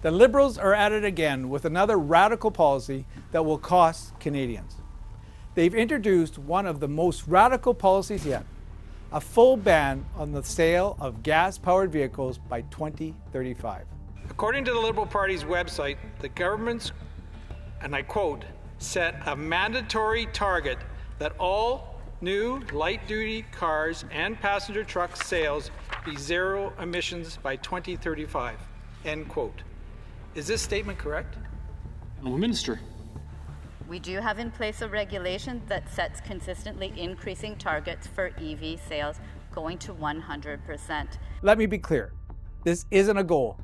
The Liberals are at it again with another radical policy that will cost Canadians. They've introduced one of the most radical policies yet, a full ban on the sale of gas-powered vehicles by 2035. According to the Liberal Party's website, the government's, and I quote, set a mandatory target that all new light-duty cars and passenger truck sales be zero emissions by 2035, end quote. Is this statement correct? Minister. We do have in place a regulation that sets consistently increasing targets for EV sales going to 100%. Let me be clear. This isn't a goal.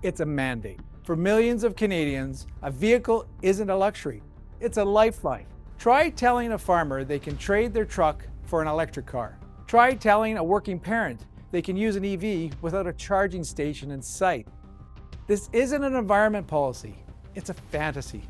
It's a mandate. For millions of Canadians, a vehicle isn't a luxury. It's a lifeline. Try telling a farmer they can trade their truck for an electric car. Try telling a working parent they can use an EV without a charging station in sight. This isn't an environment policy. It's a fantasy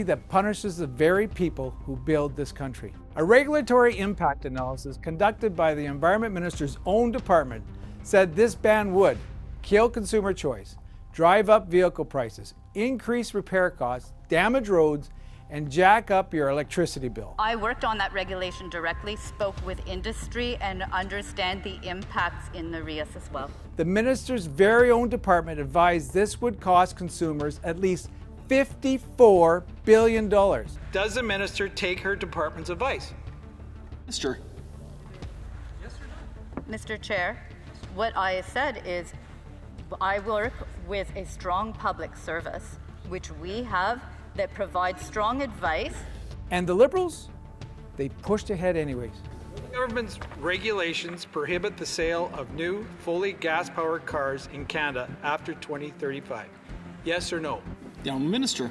that punishes the very people who build this country. A regulatory impact analysis conducted by the Environment Minister's own department said this ban would kill consumer choice, drive up vehicle prices, increase repair costs, damage roads, and jack up your electricity bill. I worked on that regulation directly, spoke with industry, and understand the impacts in the RIAS as well. The minister's very own department advised this would cost consumers at least $54 billion. Does the minister take her department's advice? Minister. Yes or no? Mr. Chair, what I said is I work with a strong public service, which we have, that provides strong advice. And the Liberals? They pushed ahead anyways. The government's regulations prohibit the sale of new, fully gas-powered cars in Canada after 2035. Yes or no? Minister.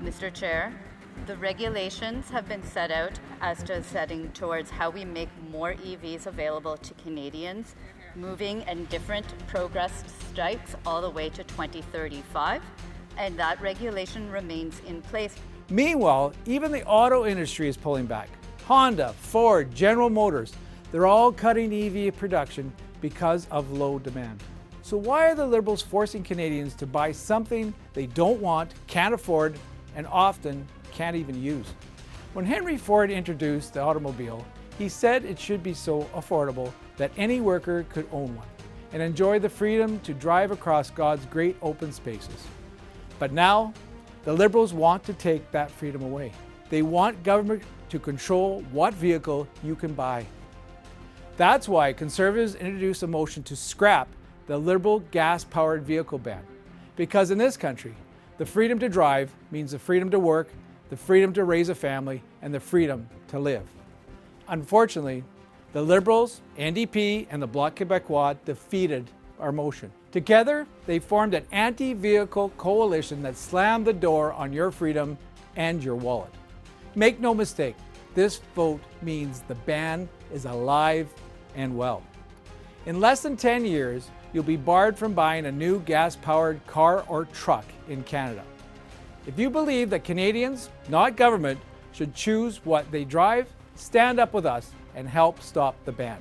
Mr. Chair, the regulations have been set out as to setting towards how we make more EVs available to Canadians, moving in different progress stripes all the way to 2035, and that regulation remains in place. Meanwhile, even the auto industry is pulling back. Honda, Ford, General Motors, they're all cutting EV production because of low demand. So why are the Liberals forcing Canadians to buy something they don't want, can't afford, and often can't even use? When Henry Ford introduced the automobile, he said it should be so affordable that any worker could own one and enjoy the freedom to drive across God's great open spaces. But now, the Liberals want to take that freedom away. They want government to control what vehicle you can buy. That's why Conservatives introduced a motion to scrap the Liberal gas-powered vehicle ban. Because in this country, the freedom to drive means the freedom to work, the freedom to raise a family, and the freedom to live. Unfortunately, the Liberals, NDP, and the Bloc Québécois defeated our motion. Together, they formed an anti-vehicle coalition that slammed the door on your freedom and your wallet. Make no mistake, this vote means the ban is alive and well. In less than 10 years, you'll be barred from buying a new gas-powered car or truck in Canada. If you believe that Canadians, not government, should choose what they drive, stand up with us and help stop the ban.